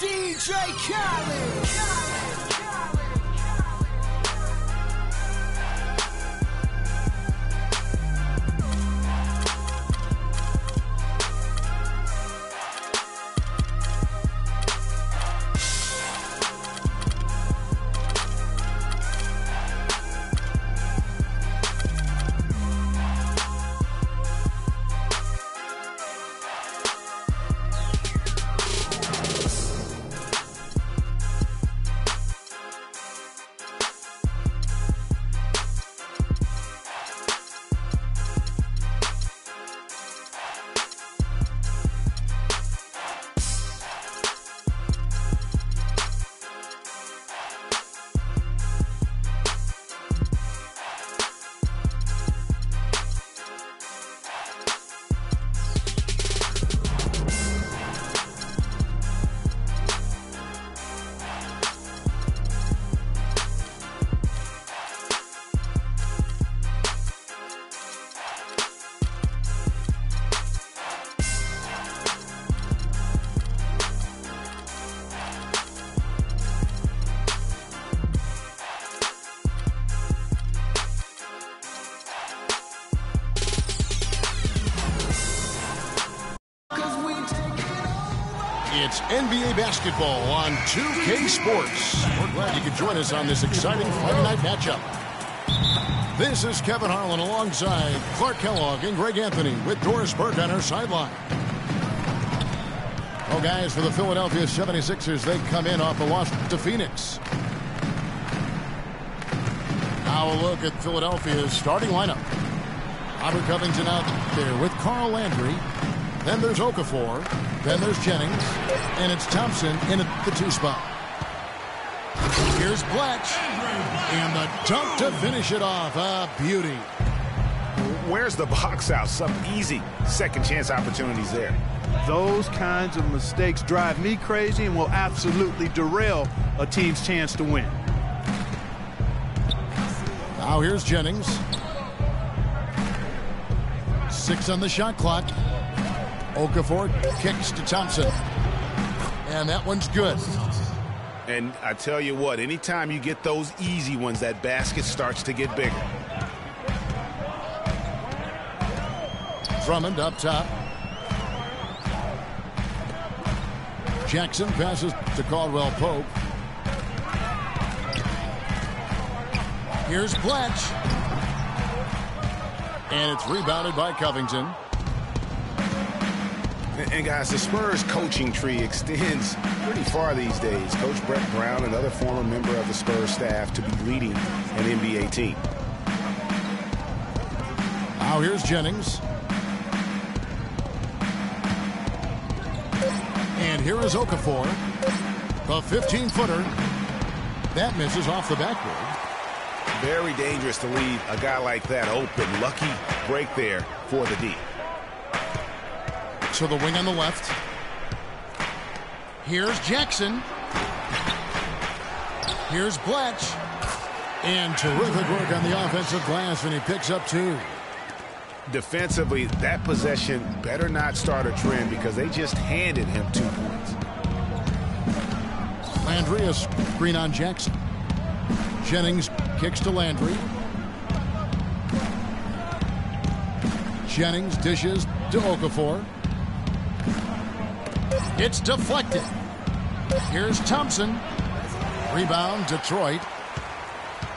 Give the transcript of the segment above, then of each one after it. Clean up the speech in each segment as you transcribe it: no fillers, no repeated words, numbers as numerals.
DJ Khaled. It's NBA basketball on 2K Sports. We're glad you could join us on this exciting Friday night matchup. This is Kevin Harlan alongside Clark Kellogg and Greg Anthony with Doris Burke on our sideline. Well, guys, for the Philadelphia 76ers, they come in off a loss to Phoenix. Now a look at Philadelphia's starting lineup. Robert Covington out there with Carl Landry. Then there's Okafor. Then there's Jennings. And it's Thompson in at the 2 spot. Here's Bletch. And the dunk to finish it off. A beauty. Where's the box out? Some easy second chance opportunities there. Those kinds of mistakes drive me crazy and will absolutely derail a team's chance to win. Now here's Jennings. 6 on the shot clock. Okafor kicks to Thompson. And that one's good. And I tell you what, anytime you get those easy ones, that basket starts to get bigger. Drummond up top. Jackson passes to Caldwell Pope. Here's Bletch. And it's rebounded by Covington. And guys, the Spurs coaching tree extends pretty far these days. Coach Brett Brown, another former member of the Spurs staff, to be leading an NBA team. Now here's Jennings. And here is Okafor. The 15-footer. That misses off the backboard. Very dangerous to leave a guy like that open. Lucky break there for the D. To the wing on the left. Here's Jackson. Here's Bletch. And terrific work on the offensive glass, and he picks up 2. Defensively, that possession better not start a trend because they just handed him 2 points. Landry, a screen on Jackson. Jennings kicks to Landry. Jennings dishes to Okafor. It's deflected. Here's Thompson. Rebound, Detroit.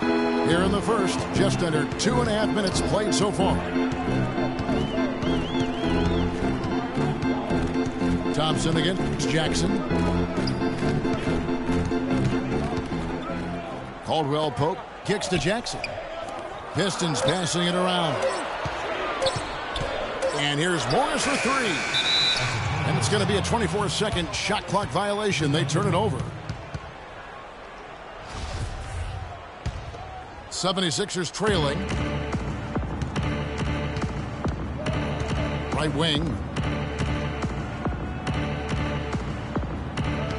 Here in the first, just under 2.5 minutes played so far. Thompson against Jackson. Caldwell Pope kicks to Jackson. Pistons passing it around. And here's Morris for 3. And it's going to be a 24-second shot clock violation. They turn it over. 76ers trailing. Right wing.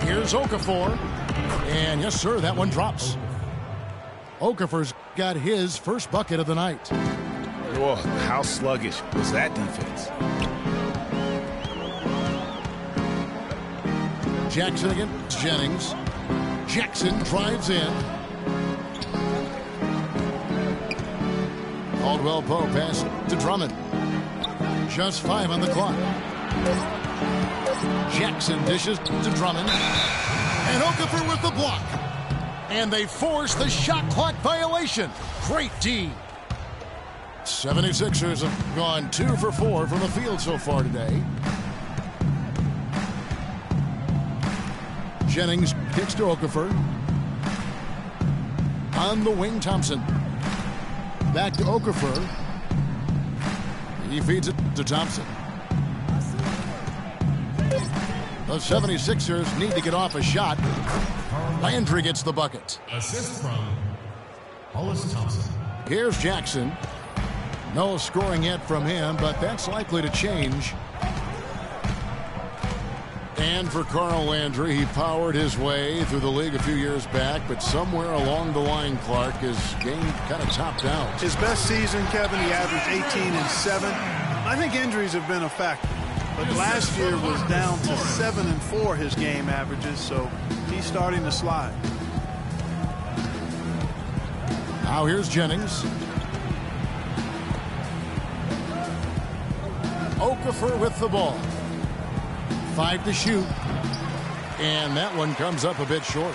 Here's Okafor. And yes, sir, that one drops. Okafor's got his first bucket of the night. Whoa, how sluggish was that defense? Jackson against Jennings. Jackson drives in. Caldwell Pope pass to Drummond. Just 5 on the clock. Jackson dishes to Drummond. And Okafor with the block. And they force the shot clock violation. Great D. 76ers have gone 2 for 4 from the field so far today. Jennings kicks to Okafor. On the wing, Thompson. Back to Okafor. He feeds it to Thompson. The 76ers need to get off a shot. Landry gets the bucket. Assist from Hollis Thompson. Here's Jackson. No scoring yet from him, but that's likely to change. And for Carl Landry, he powered his way through the league a few years back, but somewhere along the line, Clark, his game kind of topped out. His best season, Kevin, he averaged 18 and 7. I think injuries have been a factor. But last year was down to 7 and 4 his game averages, so he's starting to slide. Now here's Jennings. Okafor with the ball. 5 to shoot. And that one comes up a bit short.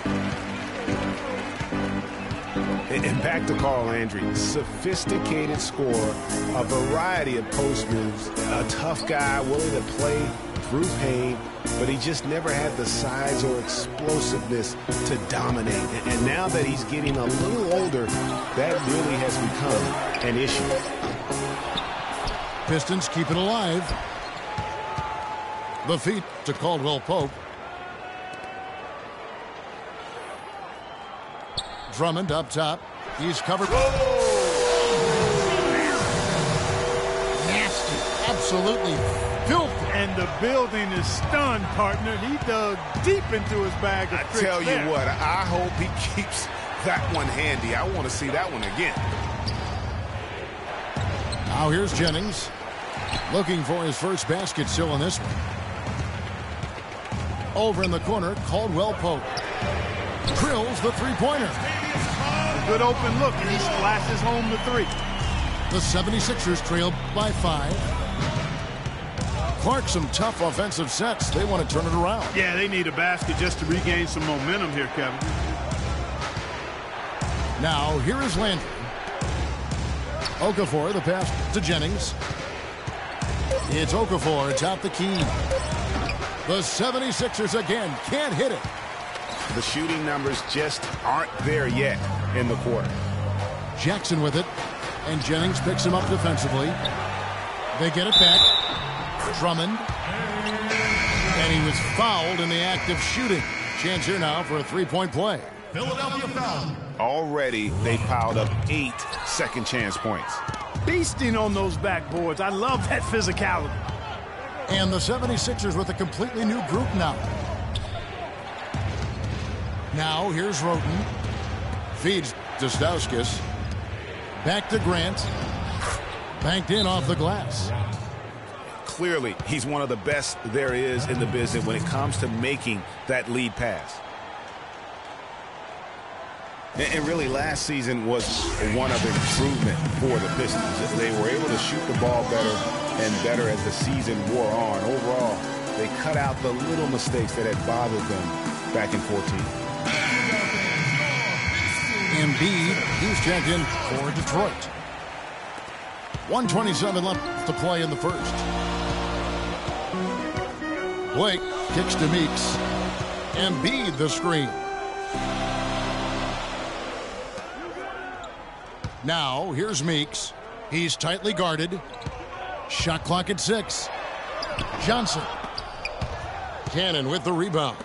And back to Carl Landry. Sophisticated scorer, a variety of post moves, a tough guy willing to play through pain, but he just never had the size or explosiveness to dominate. And now that he's getting a little older, that really has become an issue. Pistons keep it alive. The feed to Caldwell Pope. Drummond up top. He's covered. Nasty. Absolutely filthy. And the building is stunned, partner. He dug deep into his bag of tricks. I tell you what, I hope he keeps that one handy. I want to see that one again. Now here's Jennings. Looking for his first basket still in this one. Over in the corner, Caldwell Pope. Drills the three-pointer. Good open look, and he splashes home the 3. The 76ers trail by 5. Clark, some tough offensive sets. They want to turn it around. Yeah, they need a basket just to regain some momentum here, Kevin. Now, here is Landry. Okafor, the pass to Jennings. It's Okafor atop the key. The 76ers again can't hit it. The shooting numbers just aren't there yet in the quarter. Jackson with it, and Jennings picks him up defensively. They get it back. Drummond. And he was fouled in the act of shooting. Chance here now for a three-point play. Philadelphia foul. Already, they piled up 8 second chance points. Beasting on those backboards. I love that physicality. And the 76ers with a completely new group now. Now, here's Roten. Feeds to Stauskas. Back to Grant. Banked in off the glass. Clearly, he's one of the best there is in the business when it comes to making that lead pass. And really, last season was one of improvement for the Pistons. They were able to shoot the ball better and better as the season wore on. Overall, they cut out the little mistakes that had bothered them back in 14. Embiid, he's checked in for Detroit. 1:27 left to play in the first. Blake kicks to Meeks. Embiid the screen. Now, here's Meeks. He's tightly guarded. Shot clock at 6. Johnson. Cannon with the rebound.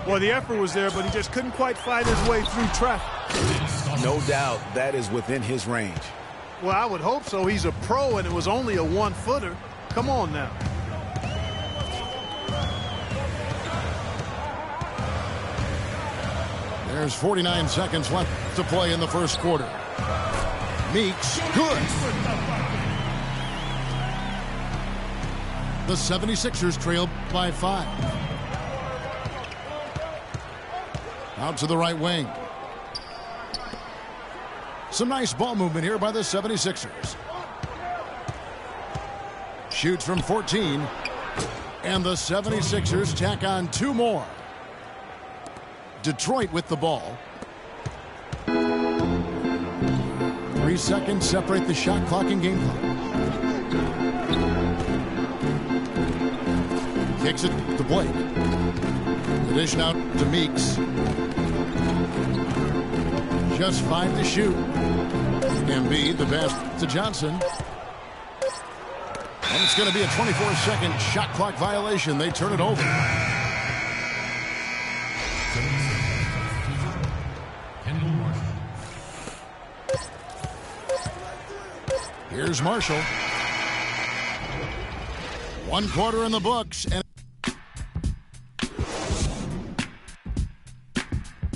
Well, the effort was there, but he just couldn't quite fight his way through traffic. No doubt that is within his range. Well, I would hope so. He's a pro, and it was only a 1-footer. Come on now. There's 49 seconds left to play in the first quarter. Meeks, good. The 76ers trail by 5. Out to the right wing. Some nice ball movement here by the 76ers. Shoots from 14. And the 76ers tack on 2 more. Detroit with the ball. 3 seconds separate the shot clock and game clock. Kicks it to Blake. The dish out to Meeks. Just 5 to shoot. Embiid, the pass to Johnson. And it's going to be a 24-second shot clock violation. They turn it over. Here's Marshall. 1 quarter in the books. And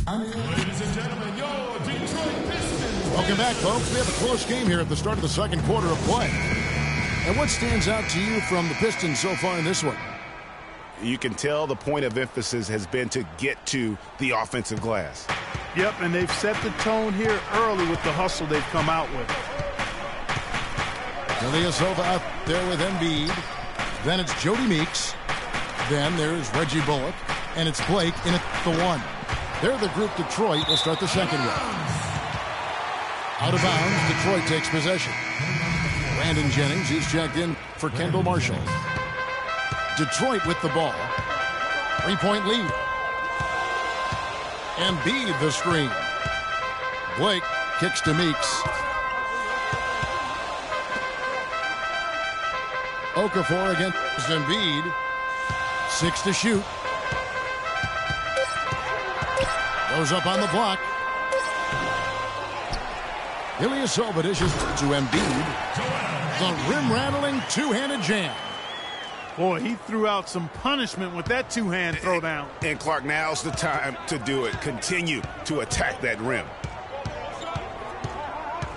Ladies and gentlemen, your Detroit Pistons. welcome back, folks. We have a close game here at the start of the second quarter of play. And what stands out to you from the Pistons so far in this one? You can tell the point of emphasis has been to get to the offensive glass. Yep, and they've set the tone here early with the hustle they've come out with. Ilyasova out there with Embiid. Then it's Jody Meeks. Then there's Reggie Bullock. And it's Blake in at the 1. They're the group Detroit will start the second with. Out of bounds, Detroit takes possession. Brandon Jennings, he's checked in for Kendall Marshall. Detroit with the ball. 3-point lead. Embiid the screen. Blake kicks to Meeks. Okafor against Embiid. 6 to shoot. Goes up on the block. Ilyasova dishes to Embiid. The rim-rattling two-handed jam. Boy, he threw out some punishment with that two-hand throwdown. And Clark, now's the time to do it. Continue to attack that rim.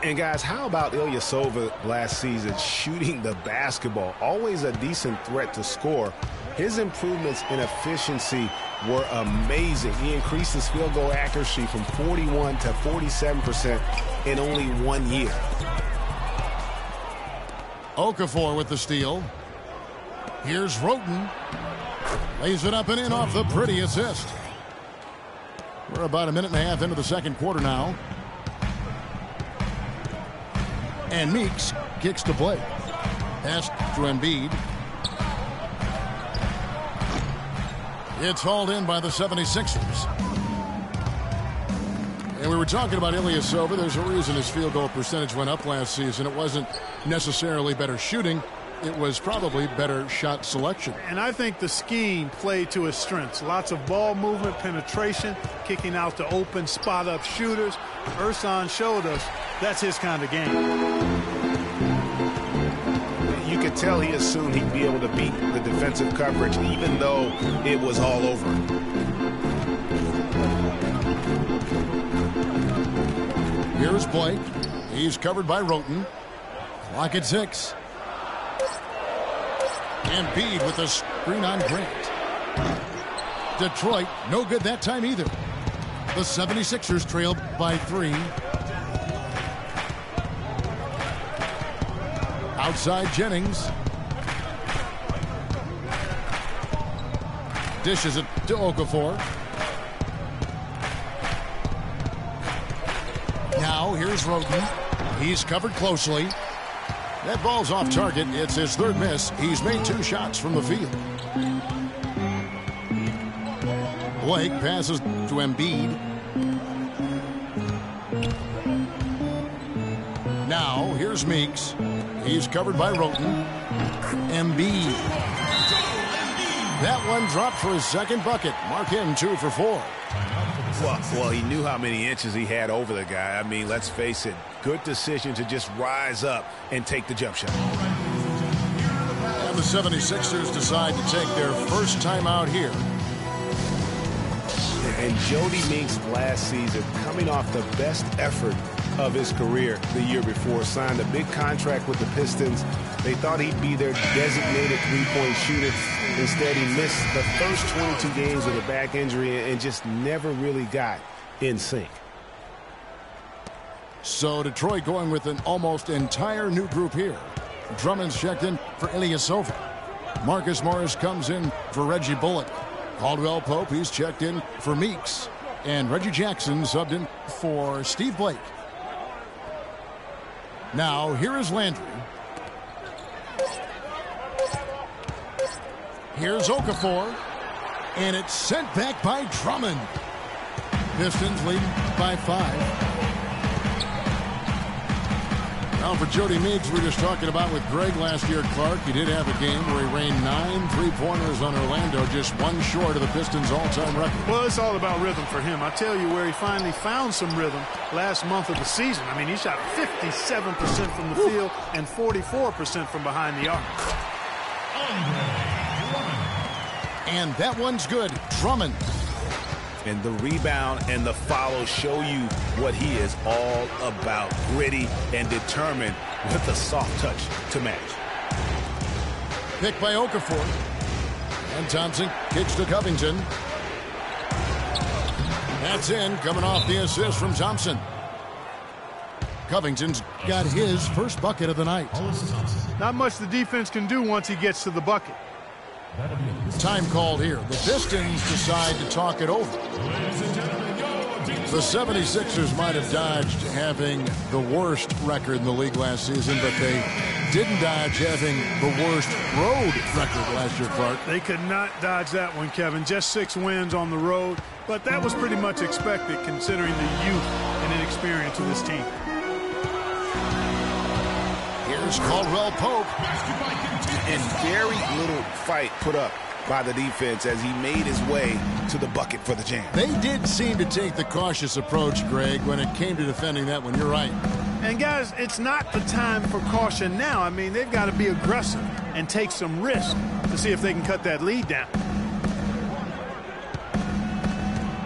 And guys, how about Ilyasova last season shooting the basketball? Always a decent threat to score. His improvements in efficiency were amazing. He increased his field goal accuracy from 41 to 47% in only 1 year. Okafor with the steal. Here's Roten. Lays it up and in off the pretty assist. We're about 1.5 minutes into the second quarter now. And Meeks kicks to Blake. Pass to Embiid. It's hauled in by the 76ers. And we were talking about Ilyasova. There's a reason his field goal percentage went up last season. It wasn't necessarily better shooting. It was probably better shot selection. And I think the scheme played to his strengths. Lots of ball movement, penetration, kicking out to open spot-up shooters. Ersan showed us that's his kind of game. You could tell he assumed he'd be able to beat the defensive coverage even though it was all over him. Here's Blake. He's covered by Roten. Clock at 6. Embiid with a screen on Grant. Detroit, no good that time either. The 76ers trail by 3. Outside Jennings. Dishes it to Okafor. Now here's Roten. He's covered closely. That ball's off target. It's his 3rd miss. He's made 2 shots from the field. Blake passes to Embiid. Now here's Meeks. He's covered by Roten. Embiid. That one dropped for his 2nd bucket. Mark him 2 for 4. Well, he knew how many inches he had over the guy. I mean, let's face it, good decision to just rise up and take the jump shot. And the 76ers decide to take their first time out here. And Jody Meeks last season coming off the best effort of his career the year before. Signed a big contract with the Pistons. They thought he'd be their designated three-point shooter. Instead, he missed the first 22 games with a back injury and just never really got in sync. So Detroit going with an almost entire new group here. Drummond's checked in for Ilyasova. Marcus Morris comes in for Reggie Bullock. Caldwell Pope, he's checked in for Meeks. And Reggie Jackson subbed in for Steve Blake. Now, here is Landry. Here's Okafor. And it's sent back by Drummond. Pistons leading by 5. Now for Jody Meeks, we were just talking about with Greg last year, Clark. He did have a game where he rained 9 3-pointers on Orlando, just one short of the Pistons' all-time record. Well, it's all about rhythm for him. I tell you where he finally found some rhythm last month of the season. I mean, he shot 57% from the field and 44% from behind the arc. And that one's good. Drummond. And the rebound and the follow show you what he is all about. Gritty and determined with a soft touch to match. Picked by Okafor. And Thompson kicks to Covington. That's in, coming off the assist from Thompson. Covington's got his first bucket of the night. Not much the defense can do once he gets to the bucket. Time called here. The Pistons decide to talk it over. The 76ers might have dodged having the worst record in the league last season, but they didn't dodge having the worst road record last year, Clark. They could not dodge that one, Kevin. Just 6 wins on the road, but that was pretty much expected considering the youth and inexperience of this team. Here's Caldwell Pope. And very little fight put up by the defense as he made his way to the bucket for the jam. They did seem to take the cautious approach, Greg, when it came to defending that one. You're right. And, guys, it's not the time for caution now. I mean, they've got to be aggressive and take some risk to see if they can cut that lead down.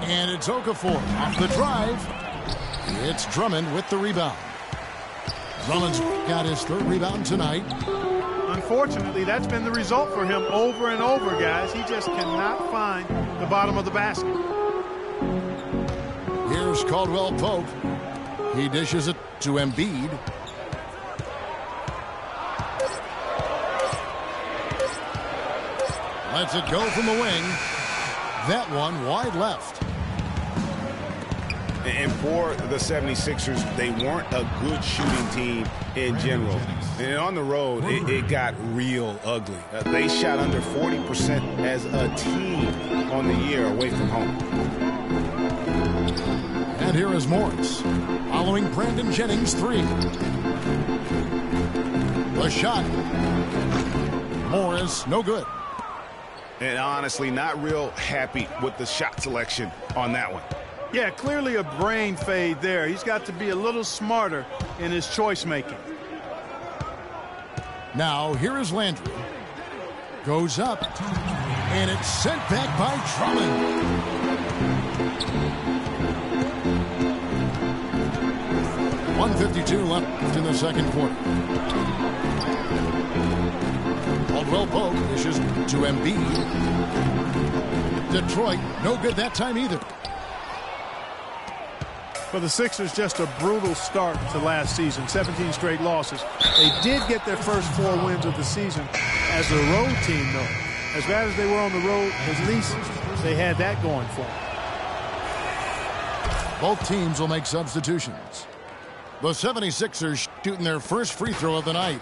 And it's Okafor off the drive. It's Drummond with the rebound. Drummond's got his 3rd rebound tonight. Unfortunately, that's been the result for him over and over, guys. He just cannot find the bottom of the basket. Here's Caldwell Pope. He dishes it to Embiid. Lets it go from the wing. That one wide left. And for the 76ers, they weren't a good shooting team in general. And on the road, it got real ugly. They shot under 40% as a team on the year away from home. And here is Morris, following Brandon Jennings' 3. The shot. Morris, no good. And honestly, not real happy with the shot selection on that one. Yeah, clearly a brain fade there. He's got to be a little smarter in his choice making. Now, here is Landry. Goes up. And it's sent back by Drummond. .152 left in the second quarter. Caldwell Pope dishes to Embiid. Detroit, no good that time either. For the Sixers, just a brutal start to last season. 17 straight losses. They did get their first 4 wins of the season as a road team, though. As bad as they were on the road, at least they had that going for them. Both teams will make substitutions. The 76ers shooting their first free throw of the night.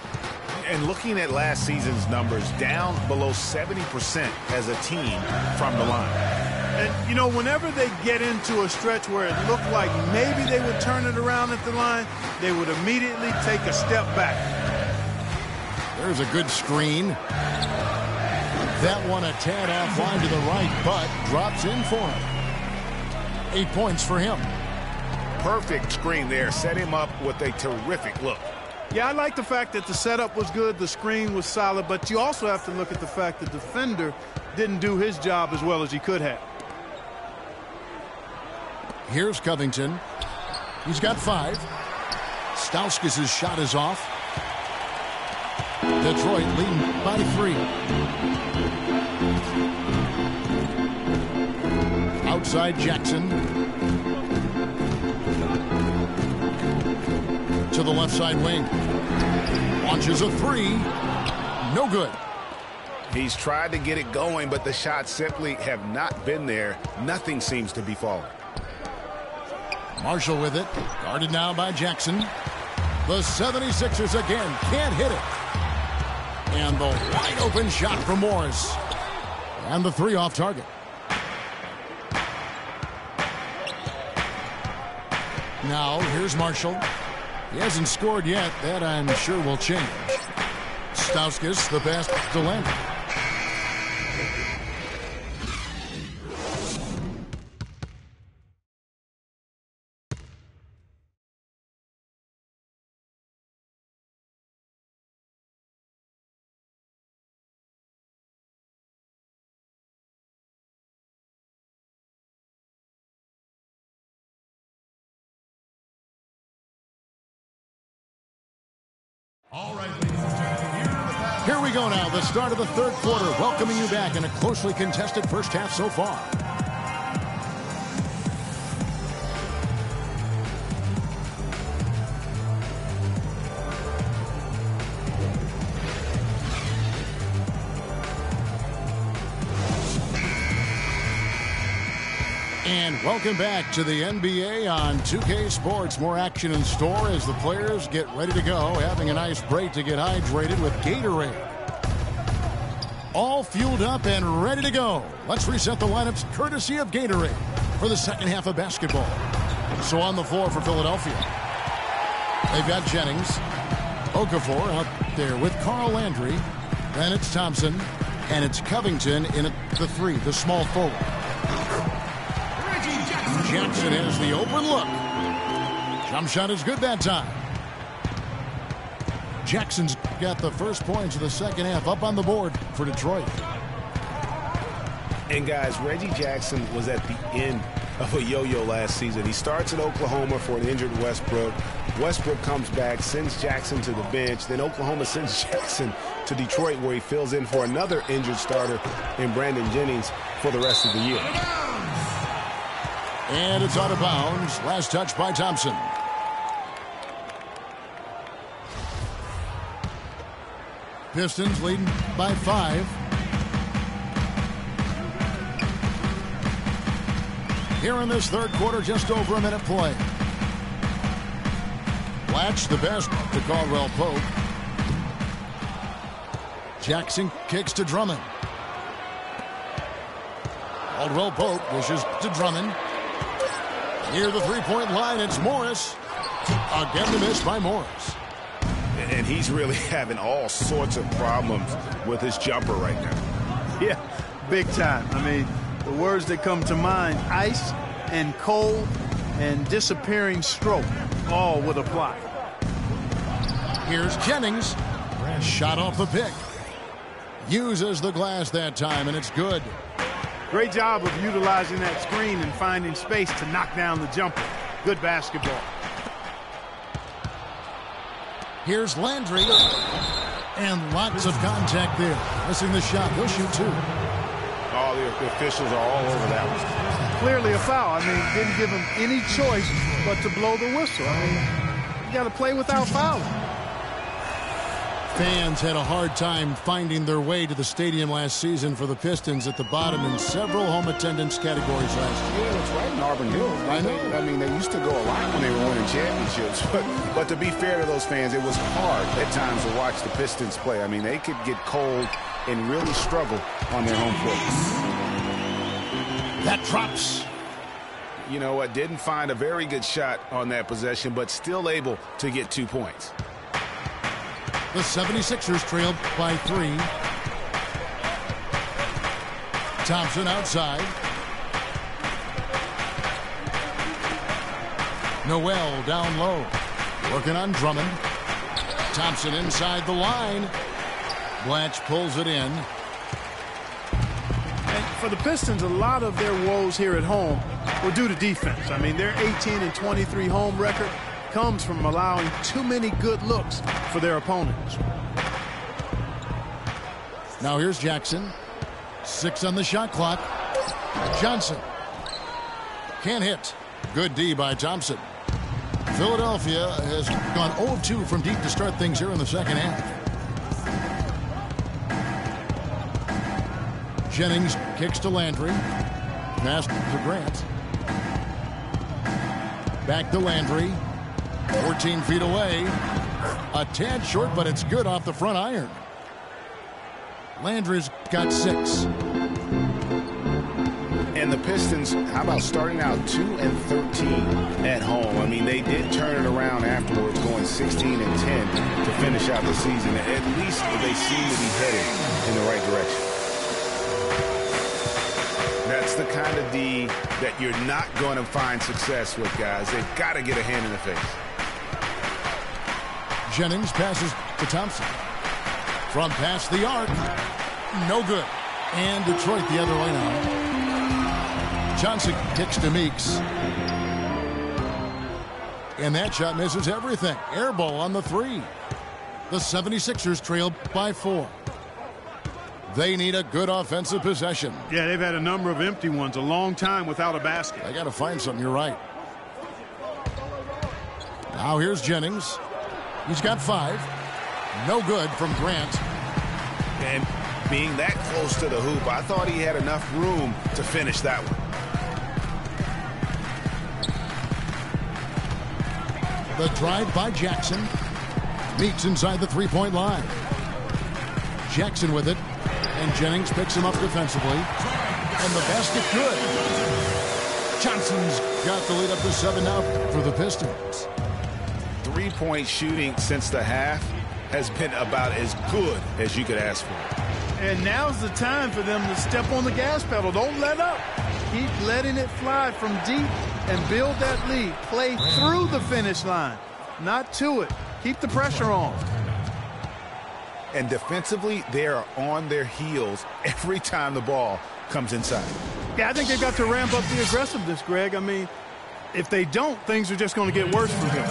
And looking at last season's numbers, down below 70% as a team from the line. And, you know, whenever they get into a stretch where it looked like maybe they would turn it around at the line, they would immediately take a step back. There's a good screen. That one a tad offline to the right, but drops in for him. 8 points for him. Perfect screen there. Set him up with a terrific look. Yeah, I like the fact that the setup was good, the screen was solid, but you also have to look at the fact that the defender didn't do his job as well as he could have. Here's Covington. He's got 5. Stauskas' shot is off. Detroit leading by 3. Outside Jackson. To the left side wing. Launches a 3. No good. He's tried to get it going, but the shots simply have not been there. Nothing seems to be falling. Marshall with it. Guarded now by Jackson. The 76ers again can't hit it. And the wide open shot from Morris. And the 3 off target. Now here's Marshall. He hasn't scored yet. That I'm sure will change. Stauskas the pass to Landry. All right, ladies and gentlemen, here we go now, the start of the third quarter, welcoming you back in a closely contested first half so far. And welcome back to the NBA on 2K Sports. More action in store as the players get ready to go, having a nice break to get hydrated with Gatorade. All fueled up and ready to go. Let's reset the lineups courtesy of Gatorade for the second half of basketball. So on the floor for Philadelphia, they've got Jennings, Okafor out there with Carl Landry. Then it's Thompson, and it's Covington in at the 3, the small forward. Jackson has the open look. Jump shot is good that time. Jackson's got the first points of the second half up on the board for Detroit. And guys, Reggie Jackson was at the end of a yo-yo last season. He starts at Oklahoma for an injured Westbrook. Westbrook comes back, sends Jackson to the bench. Then Oklahoma sends Jackson to Detroit, where he fills in for another injured starter in Brandon Jennings for the rest of the year. And it's out of bounds. Last touch by Thompson. Pistons leading by 5. Here in this third quarter, just over a minute play. Latch the best to Caldwell Pope. Jackson kicks to Drummond. Caldwell Pope dishes to Drummond. Near the three-point line, it's Morris. Again, the miss by Morris. And he's really having all sorts of problems with his jumper right now. Yeah, big time. I mean, the words that come to mind, ice and cold and disappearing stroke, all would apply. Here's Jennings. Shot off the pick. Uses the glass that time, and it's good. Great job of utilizing that screen and finding space to knock down the jumper. Good basketball. Here's Landry. And lots of contact there. Missing the shot. He'll shoot 2. All the officials are all over that one. Clearly a foul. I mean, didn't give him any choice but to blow the whistle. I mean, you got to play without fouling. Fans had a hard time finding their way to the stadium last season for the Pistons at the bottom in several home attendance categories last year. Yeah, that's right in Auburn Hills. I know. I mean, they used to go a lot when they were winning championships. But to be fair to those fans, it was hard at times to watch the Pistons play. I mean, they could get cold and really struggle on their home court. That drops. You know what? Didn't find a very good shot on that possession, but still able to get 2 points. The 76ers trailed by 3. Thompson outside. Noel down low. Working on Drummond. Thompson inside the line. Blanche pulls it in. And for the Pistons, a lot of their woes here at home were due to defense. I mean, their 18-23 home record comes from allowing too many good looks for their opponents. Now here's Jackson. 6 on the shot clock. Johnson. Can't hit. Good D by Thompson. Philadelphia has gone 0 of 2 from deep to start things here in the second half. Jennings kicks to Landry. Pass to Grant. Back to Landry. 14 feet away. A tad short, but it's good off the front iron. Landry's got 6. And the Pistons, how about starting out 2-13 at home? I mean, they did turn it around afterwards, going 16-10 to finish out the season. At least they seem to be headed in the right direction. That's the kind of D that you're not going to find success with, guys. They've got to get a hand in the face. Jennings passes to Thompson. From past the arc. No good. And Detroit the other way now. Johnson kicks to Meeks. And that shot misses everything. Air ball on the 3. The 76ers trail by 4. They need a good offensive possession. Yeah, they've had a number of empty ones, a long time without a basket. They got to find something. You're right. Now here's Jennings. He's got 5. No good from Grant. And being that close to the hoop, I thought he had enough room to finish that one. The drive by Jackson. Meeks inside the three-point line. Jackson with it. And Jennings picks him up defensively. And the basket good. Johnson's got the lead up to 7 now for the Pistons. Three-point shooting since the half has been about as good as you could ask for. And now's the time for them to step on the gas pedal. Don't let up. Keep letting it fly from deep and build that lead. Play through the finish line, not to it. Keep the pressure on. And defensively, they are on their heels every time the ball comes inside. Yeah, I think they've got to ramp up the aggressiveness, Greg. I mean, if they don't, things are just going to get worse for them.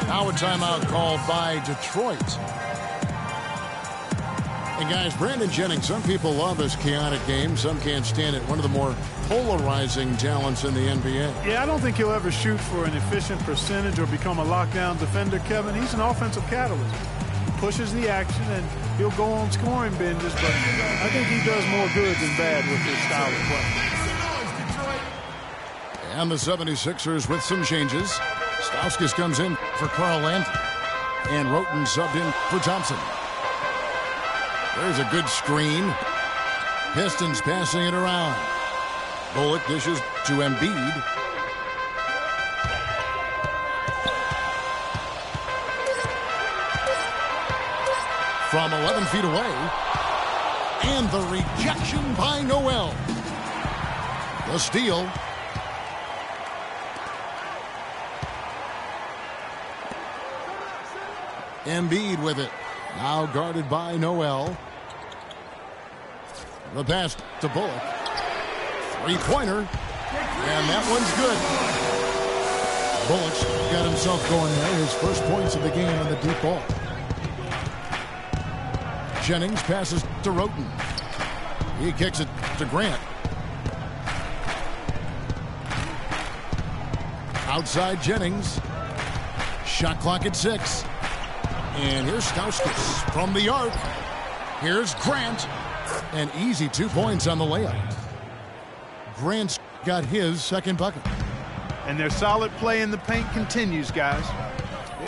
Now a timeout called by Detroit. And guys, Brandon Jennings, some people love his chaotic game. Some can't stand it. One of the more polarizing talents in the NBA. Yeah, I don't think he'll ever shoot for an efficient percentage or become a lockdown defender, Kevin. He's an offensive catalyst. Pushes the action, and he'll go on scoring binges, but I think he does more good than bad with his style of play. And the 76ers with some changes. Stauskas comes in for Carl Landry. And Roten subbed in for Thompson. There's a good screen. Pistons passing it around. Bullock dishes to Embiid. From 11 feet away. And the rejection by Noel. The steal. Embiid with it. Now guarded by Noel. The pass to Bullock. Three-pointer. And that one's good. Bullock's got himself going there. His first points of the game on the deep ball. Jennings passes to Roten. He kicks it to Grant. Outside Jennings. Shot clock at 6. And here's Stauskas from the arc. Here's Grant. An easy 2 points on the layup. Grant's got his second bucket. And their solid play in the paint continues, guys.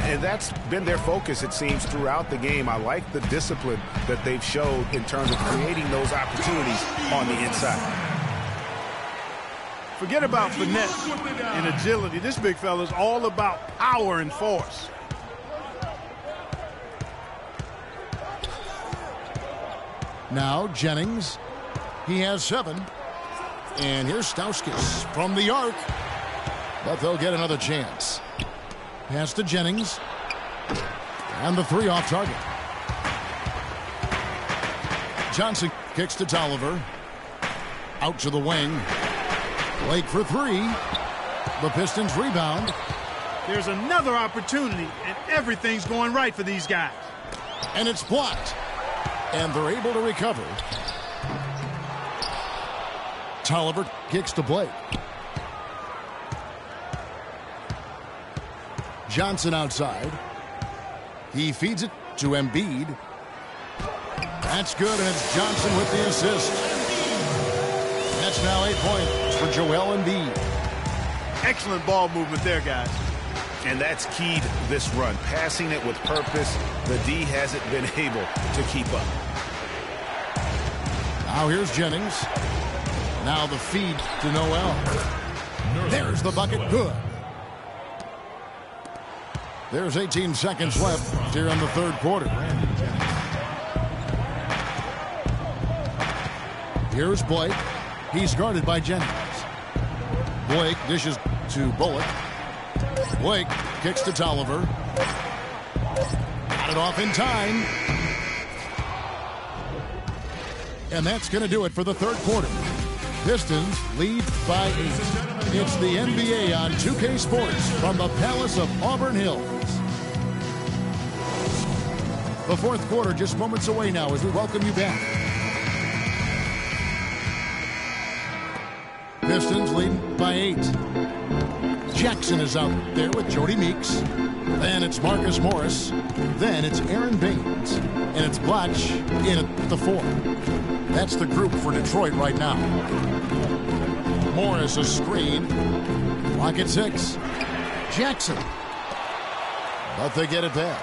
And that's been their focus, it seems, throughout the game. I like the discipline that they've showed in terms of creating those opportunities on the inside. Forget about finesse and agility. This big fella is all about power and force. Now Jennings. He has 7. And here's Stauskas from the arc. But they'll get another chance. Pass to Jennings. And the 3 off target. Johnson kicks to Tolliver. Out to the wing. Blake for 3. The Pistons rebound. There's another opportunity, and everything's going right for these guys. And it's blocked. And they're able to recover. Tolliver kicks to Blake. Johnson outside. He feeds it to Embiid. That's good, and it's Johnson with the assist. That's now 8 points for Joel Embiid. Excellent ball movement there, guys. And that's key to this run. Passing it with purpose. The D hasn't been able to keep up. Now here's Jennings. Now the feed to Noel. There's the bucket. Good. There's 18 seconds left here in the third quarter. Here's Blake. He's guarded by Jennings. Blake dishes to Bullock. Blake kicks to Tolliver. Got it off in time. And that's going to do it for the third quarter. Pistons lead by 8. It's the NBA on 2K Sports from the Palace of Auburn Hills. The fourth quarter just moments away now as we welcome you back. Pistons lead by 8. Jackson is out there with Jody Meeks. Then it's Marcus Morris. Then it's Aaron Baines. And it's Blatch in at the 4. That's the group for Detroit right now. Morris a screen. Clock at 6. Jackson. But they get it back.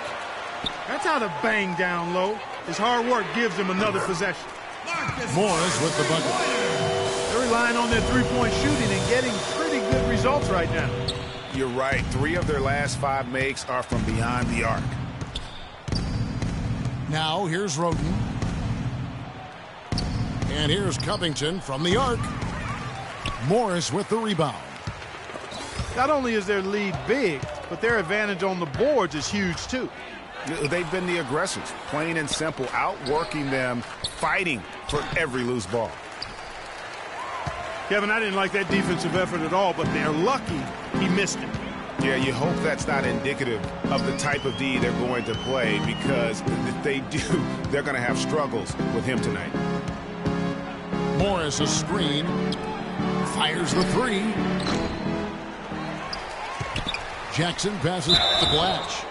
That's how to bang down low. His hard work gives him another possession. Morris with the bucket. They're relying on their three-point shooting and getting pretty good results right now. You're right. 3 of their last 5 makes are from beyond the arc. Now here's Roden. And here's Covington from the arc. Morris with the rebound. Not only is their lead big, but their advantage on the boards is huge too. They've been the aggressors, plain and simple, outworking them, fighting for every loose ball. Kevin, I didn't like that defensive effort at all, but they're lucky he missed it. Yeah, you hope that's not indicative of the type of D they're going to play, because if they do, they're going to have struggles with him tonight. Morris a screen. Fires the 3. Jackson passes to Blatch.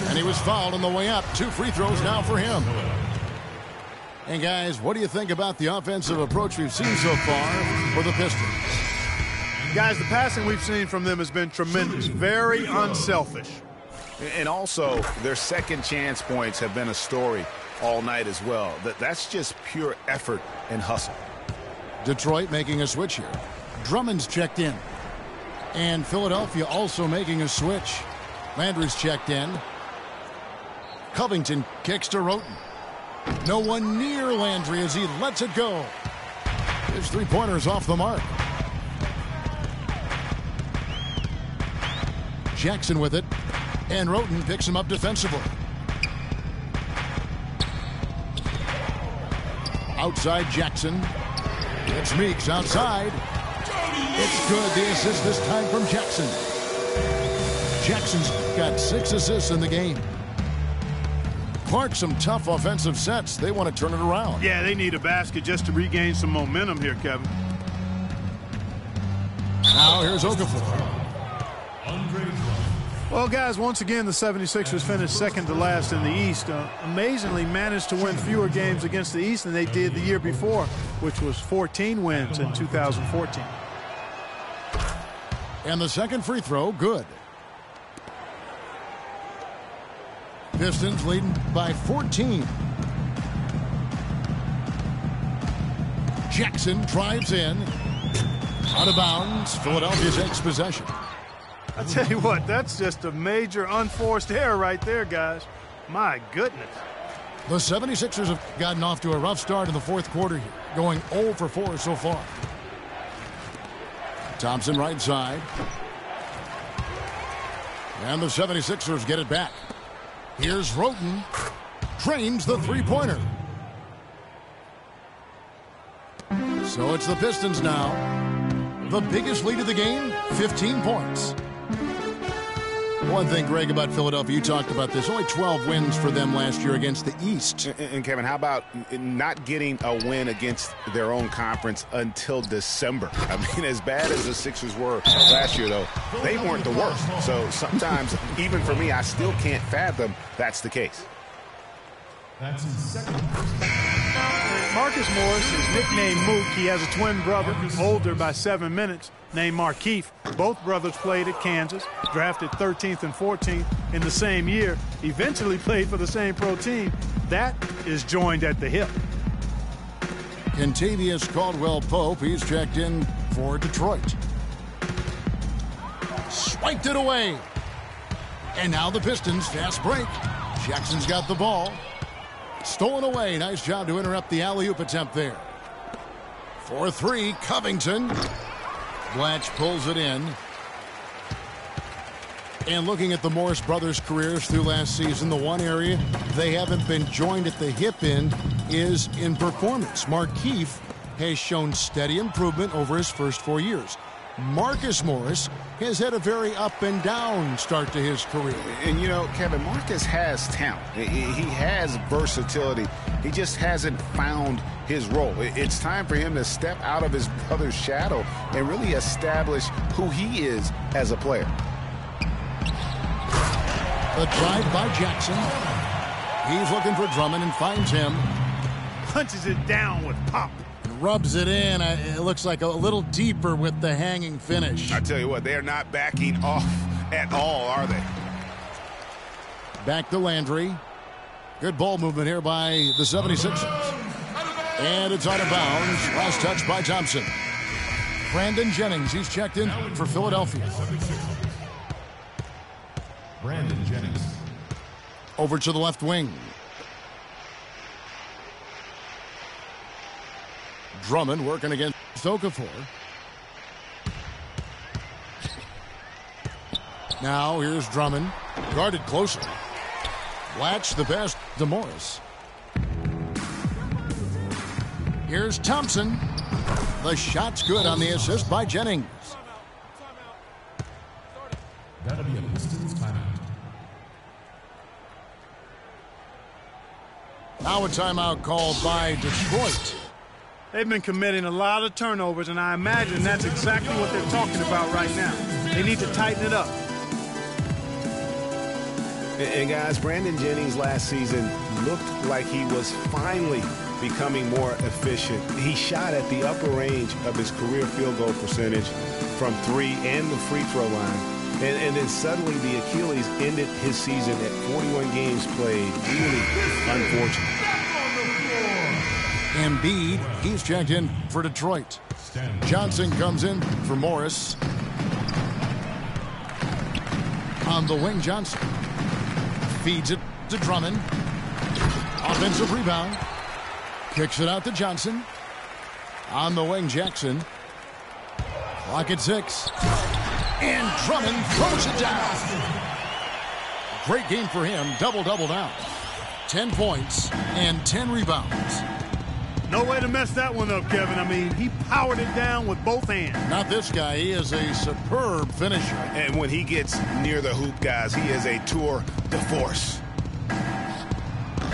And he was fouled on the way up. 2 free throws now for him. And guys, what do you think about the offensive approach we've seen so far for the Pistons? Guys, the passing we've seen from them has been tremendous. Very unselfish. And also, their second chance points have been a story all night as well. That's just pure effort and hustle. Detroit making a switch here. Drummond's checked in. And Philadelphia also making a switch. Landry's checked in. Covington kicks to Roten. No one near Landry as he lets it go. His three-pointer's off the mark. Jackson with it. And Roten picks him up defensively. Outside Jackson. It's Meeks outside. It's good. The assist this time from Jackson. Jackson's got 6 assists in the game. Clark, some tough offensive sets. They want to turn it around. Yeah, they need a basket just to regain some momentum here, Kevin. Now here's Okafor. Well, guys, once again, the 76ers finished second to last in the East. Amazingly managed to win fewer games against the East than they did the year before, which was 14 wins in 2014. And the second free throw, good. Pistons leading by 14. Jackson drives in. Out of bounds. Philadelphia takes possession. I tell you what, that's just a major unforced error right there, guys. My goodness. The 76ers have gotten off to a rough start in the fourth quarter here, going 0 for 4 so far. Thompson right side. And the 76ers get it back. Here's Roten. Drains the three-pointer. So it's the Pistons now. The biggest lead of the game, 15 points. One thing, Greg, about Philadelphia, you talked about this. Only 12 wins for them last year against the East. And Kevin, how about not getting a win against their own conference until December? I mean, as bad as the Sixers were last year, though, they weren't the worst. So sometimes, even for me, I still can't fathom that's the case. That's his second. Marcus Morris is nicknamed Mook. He has a twin brother, older by 7 minutes, named Markeith. Both brothers played at Kansas, drafted 13th and 14th in the same year, eventually played for the same pro team. That is joined at the hip. Kentavious Caldwell-Pope, he's checked in for Detroit. Swiped it away. And now the Pistons, fast break. Jackson's got the ball. Stolen away. Nice job to interrupt the alley-oop attempt there. 4-3, Covington. Blatch pulls it in. And looking at the Morris brothers' careers through last season, the one area they haven't been joined at the hip in is in performance. Markeith has shown steady improvement over his first 4 years. Marcus Morris has had a very up and down start to his career. And, you know, Kevin, Marcus has talent. He has versatility. He just hasn't found his role. It's time for him to step out of his brother's shadow and really establish who he is as a player. The drive by Jackson. He's looking for Drummond and finds him. Punches it down with pop. Rubs it in. It looks like a little deeper with the hanging finish. I tell you what, they are not backing off at all, are they? Back to Landry. Good ball movement here by the 76ers. And it's out of bounds. Last touch by Thompson. Brandon Jennings, he's checked in for Philadelphia. Brandon Jennings. Over to the left wing. Drummond working against Okafor. Now here's Drummond. Guarded closely. Blatch the pass to Morris. Here's Thompson. The shot's good on the assist by Jennings. That'll be a Pistons timeout. Now a timeout called by Detroit. They've been committing a lot of turnovers, and I imagine that's exactly what they're talking about right now. They need to tighten it up. And guys, Brandon Jennings last season looked like he was finally becoming more efficient. He shot at the upper range of his career field goal percentage from 3 and the free throw line. And then suddenly the Achilles ended his season at 41 games played. Really unfortunate. Embiid, he's checked in for Detroit. Johnson comes in for Morris. On the wing, Johnson. Feeds it to Drummond. Offensive rebound. Kicks it out to Johnson. On the wing, Jackson. Clock at 6. And Drummond throws it down. Great game for him. Double-double now. 10 points and 10 rebounds. No way to mess that one up, Kevin. I mean, he powered it down with both hands. Not this guy. He is a superb finisher. And when he gets near the hoop, guys, he is a tour de force.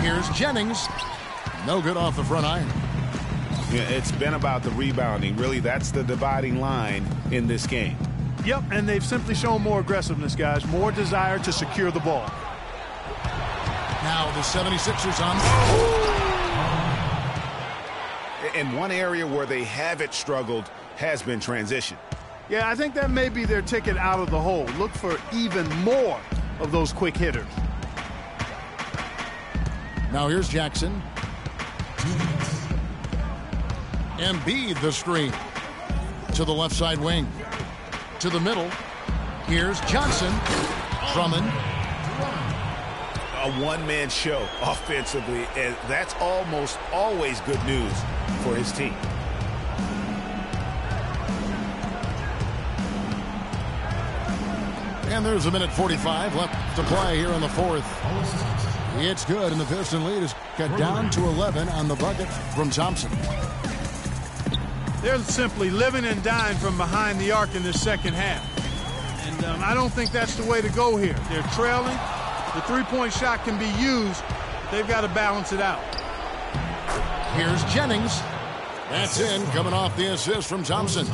Here's Jennings. No good off the front iron. Yeah, it's been about the rebounding. Really, that's the dividing line in this game. Yep, and they've simply shown more aggressiveness, guys. More desire to secure the ball. Now the 76ers on. And one area where they haven't struggled has been transition. Yeah, I think that may be their ticket out of the hole. Look for even more of those quick hitters. Now here's Jackson. Embiid the screen. To the left side wing. To the middle. Here's Johnson. Drummond. A one-man show offensively, and that's almost always good news for his team. And there's a minute 45 left to play here in the fourth. It's good, and the Piston lead is cut down to 11 on the bucket from Thompson. They're simply living and dying from behind the arc in this second half. And I don't think that's the way to go here. They're trailing. The three-point shot can be used. They've got to balance it out. Here's Jennings. That's in, coming off the assist from Thompson.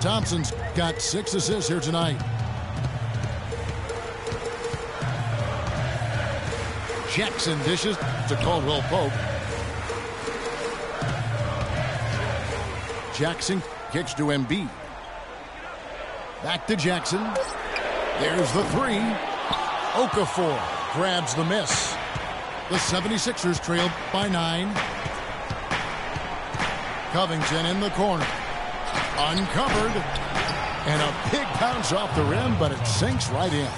Thompson's got 6 assists here tonight. Jackson dishes to Caldwell Pope. Jackson kicks to Embiid. Back to Jackson. There's the 3. Okafor grabs the miss. The 76ers trail by 9. Covington in the corner. Uncovered. And a big bounce off the rim, but it sinks right in.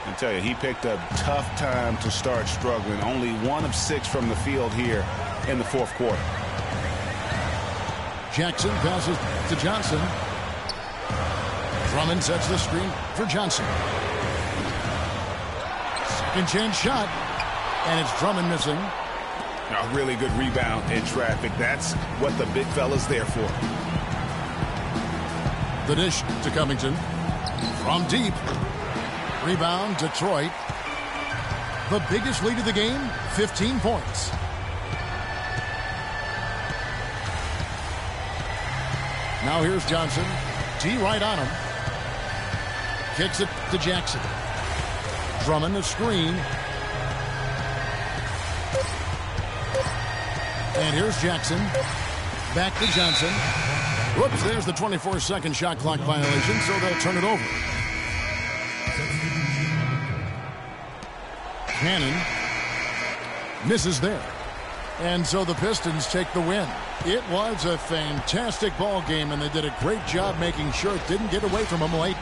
I tell you, he picked a tough time to start struggling. Only 1 of 6 from the field here in the fourth quarter. Jackson passes to Johnson. Drummond sets the screen for Johnson. Second chance shot. And it's Drummond missing. A really good rebound in traffic. That's what the big fella's there for. The dish to Covington. From deep. Rebound, Detroit. The biggest lead of the game, 15 points. Now here's Johnson. D right on him. Kicks it to Jackson. Drummond the screen. And here's Jackson. Back to Johnson. Whoops, there's the 24-second shot clock violation, so they'll turn it over. Cannon misses there. And so the Pistons take the win. It was a fantastic ball game, and they did a great job making sure it didn't get away from them late.